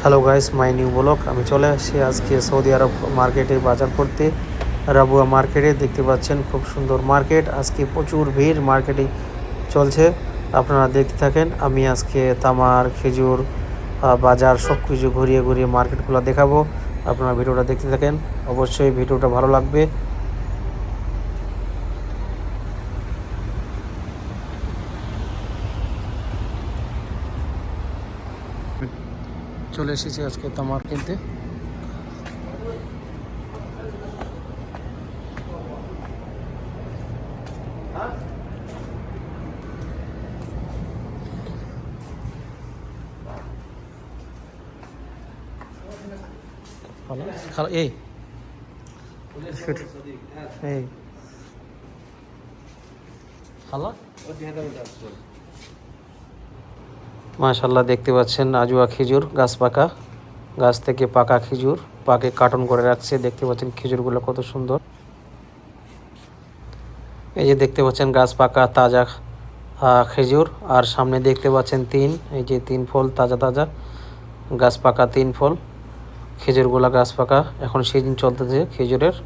Hello guys, my new blog. আমি চলে আসছি আজকে সৌদি আরব মার্কেটে বাজার করতে। রাবুয়া মার্কেটে দেখতে পাচ্ছেন খুব সুন্দর মার্কেট। আজকে প্রচুর ভিড় মার্কেটে চলছে, আপনারা দেখতে থাকেন। আমি আজকে তামার, খেজুর, বাজার সব কিছু ঘুরিয়ে ঘুরিয়ে মার্কেটগুলো দেখাবো। আপনারা ভিডিওটা দেখতে থাকেন, অবশ্যই ভিডিওটা ভালো লাগবে। চলে এসেছি আজকে তামার কিনতে। এই এই মাশাল্লাহ, দেখতে পাচ্ছেন আজুয়া খেজুর, গাছ পাকা, গাছ থেকে পাকা খেজুর পাকে কার্টন করে রাখছে। দেখতে পাচ্ছেন খেজুরগুলো কত সুন্দর। এই যে দেখতে পাচ্ছেন গাছ পাকা তাজা খেজুর, আর সামনে দেখতে পাচ্ছেন এই যে 3 ফল তাজা তাজা গাছ পাকা 3 ফল খেজুরগুলা গাছ পাকা। এখন সিজন চলতেছে খেজুরের।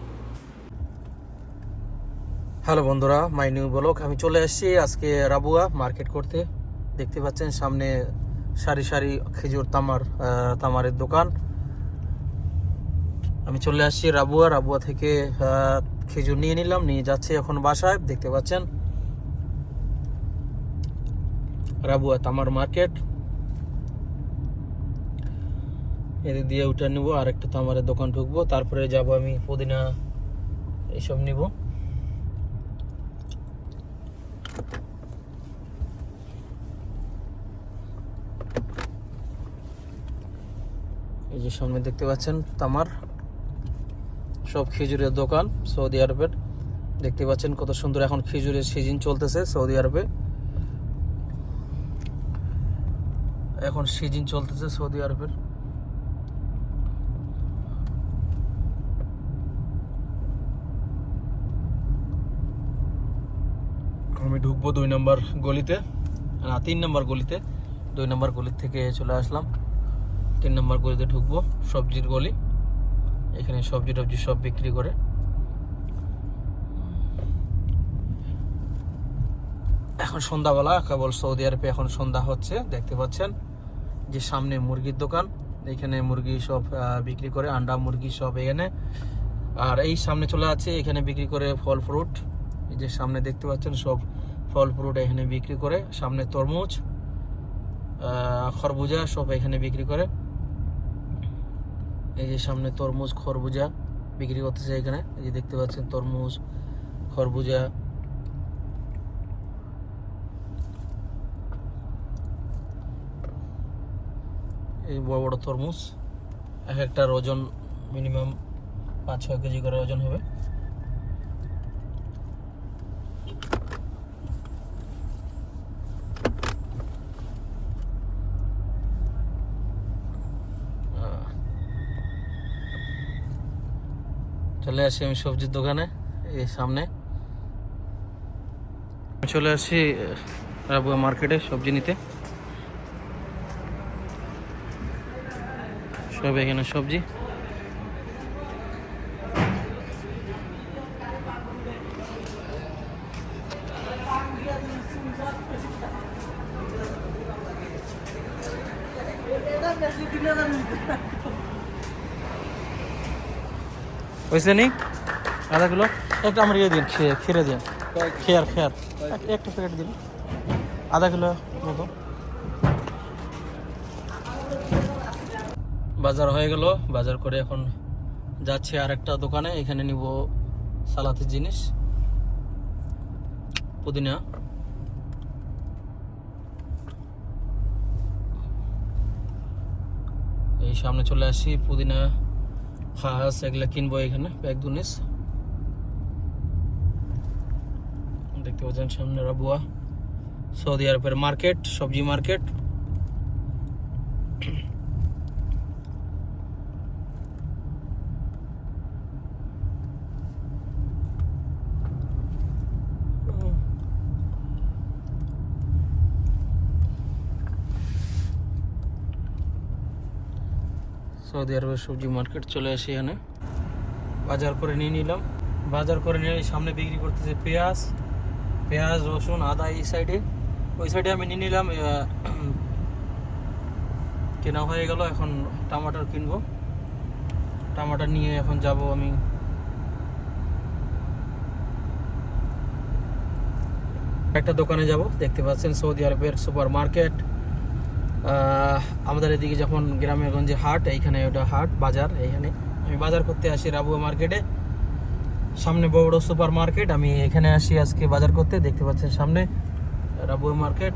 হ্যালো বন্ধুরা, মাই নিউ ব্লগ। আমি চলে আসছি আজকে রাবুয়া মার্কেট করতে। দেখতে পাচ্ছেন সামনে সারি সারি খেজুর তামারের দোকান। আমি চলে আসছি রাবুয়া থেকে খেজুর নিয়ে নিলাম, নিয়ে যাচ্ছি এখন বাসায়। দেখতে পাচ্ছেন রাবুয়া তামার মার্কেট। এদিক দিয়ে উঠে নিব, আর একটা তামারের দোকান ঢুকবো, তারপরে যাব আমি পুদিনা এইসব নিব। এই যে সামনে দেখতে পাচ্ছেন তামার সব খেজুরের দোকান সৌদি আরবের। দেখতে পাচ্ছেন কত সুন্দর, এখন খেজুরের সিজন চলতেছে সৌদি আরবে। এখন সিজন চলতেছে সৌদি আরবের। আমি ঢুকবো 2 নম্বর গলিতে, 3 নম্বর গলিতে। 2 নম্বর গলি থেকে চলে আসলাম, 3 নম্বর গলিতে ঢুকবো। সবজির গলি, এখানে সবজি টবজি সব বিক্রি করে। এখন সন্ধ্যাবেলা, কেবল সৌদি আরবে এখন সন্ধ্যা হচ্ছে। দেখতে পাচ্ছেন যে সামনে মুরগির দোকান, এখানে মুরগি সব বিক্রি করে, আন্ডা মুরগি সব এখানে। আর এই সামনে চলে আছে, এখানে বিক্রি করে ফল ফ্রুট। এই যে সামনে দেখতে পাচ্ছেন সব ফল ফ্রুট এখানে বিক্রি করে। সামনে তরমুজ, খরবুজা সব এখানে বিক্রি করে। এই যে সামনে তরমুজ খরবুজা বিক্রি করতেছে এখানে। এই যে দেখতে পাচ্ছেন তরমুজ খরবুজা। এই বড় বড় তরমুজ, এক একটার ওজন মিনিমাম 5-6 কেজি করে ওজন হবে। চলে আসি আমি সবজির দোকানে, এই সামনে চলে আসি রাবুয়া মার্কেটে সবজি নিতে। সব এখানে সবজি। হয়েছে নি আধা কিলো একটা আমার দিন, খেয়ে দিন, খেয়ার একটা প্যাকেট দিন, আধা কিলো মতো। বাজার হয়ে গেল, বাজার করে এখন যাচ্ছি আর একটা দোকানে। এখানে নিব সালাতের জিনিস, পুদিনা। এই সামনে চলে আসি, পুদিনা খাস এগুলা কিনবো এখানে, ব্যাগ দুনিস। দেখতে পাচ্ছেন সামনে রাবুয়া সৌদি আরবের মার্কেট, সবজি মার্কেট। সৌদি আরবের সবজি মার্কেট চলে আসি এখানে, বাজার করে নিয়ে নিলাম। বাজার করে নিয়ে সামনে বিক্রি করতেছে পেঁয়াজ রসুন আদা। এই সাইডে ওই সাইডে আমি নিয়ে নিলাম, কেনা হয়ে গেল। এখন টমাটার কিনবো, টমাটার নিয়ে এখন যাব আমি একটা দোকানে যাব। দেখতে পাচ্ছেন সৌদি আরবের সুপার মার্কেট। আমাদের এদিকে যখন গ্রামে গঞ্জে হাট, এইখানে ওটা হাট বাজার। এইখানে আমি বাজার করতে আসি রাবুয়া মার্কেটে, সামনে বড় সুপার মার্কেট। আমি এখানে আসি আজকে বাজার করতে। দেখতে পাচ্ছেন সামনে রাবুয়া মার্কেট।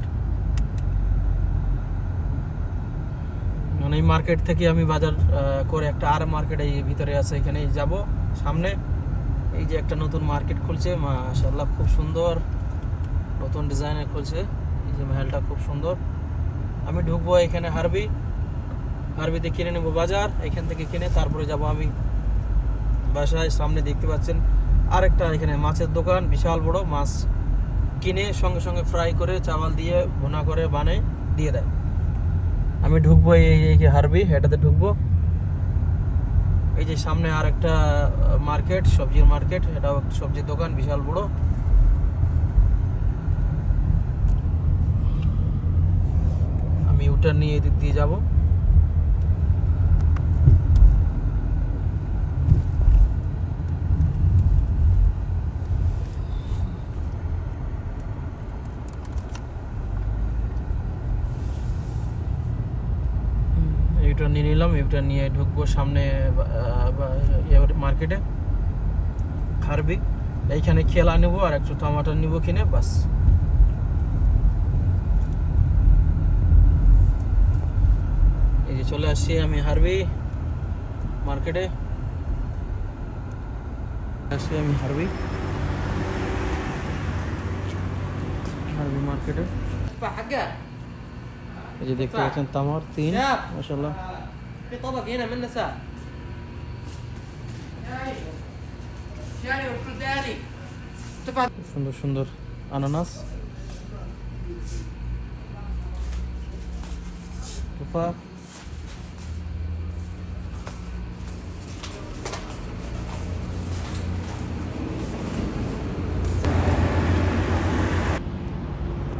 মানে এই মার্কেট থেকে আমি বাজার করে একটা আর মার্কেট এই ভিতরে আছে, এখানে যাব সামনে। এই যে একটা নতুন মার্কেট খুলছে, মাশাআল্লাহ খুব সুন্দর নতুন ডিজাইনের খুলছে। এই যে মহলটা খুব সুন্দর। আমি ঢুকবো এখানে হারবিতে কিনে নেবো বাজার। এখান থেকে কিনে তারপরে যাব আমি বাসায়। সামনে দেখতে পাচ্ছেন আরেকটা এখানে মাছের দোকান, বিশাল বড় মাছ কিনে সঙ্গে সঙ্গে ফ্রাই করে চাওয়াল দিয়ে ভুনা করে বানিয়ে দিয়ে দেয়। আমি ঢুকবো এই হারবি, এটাতে ঢুকবো। এই যে সামনে আর একটা মার্কেট, সবজির মার্কেট, এটাও একটা সবজির দোকান বিশাল বড়। আমি ওটা নিয়ে এদিক দিয়ে যাব। এটা নিয়ে নিলাম, এটা নিয়ে ঢুকবো সামনে মার্কেটে হারবি। এইখানে খেলা নেবো আর একটু টমাটার নিবো কিনে, বাস। এই যে চলে আসছি আমি হারবি মার্কেটে। হারবি মার্কেটে। এই যে দেখতে পাচ্ছেন তামার 3 মাশাআল্লাহ। في طبق هنا منه ساعة شاري والفرداني সুন্দর সুন্দর আনানাস, তুফা,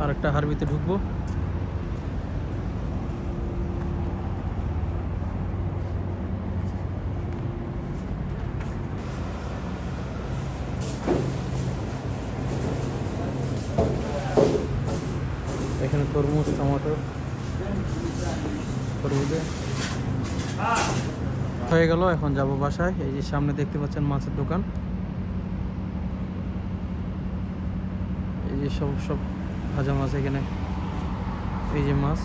আর একটা হারবিতে ঢুকবো। এখানে তরমুজ টমেটো তরমুজে হয়ে গেল। এখন যাব বাসায়। এই যে সামনে দেখতে পাচ্ছেন মাছের দোকান। এই যে সব ভাজা মাছ এখানে। এই যে মাছ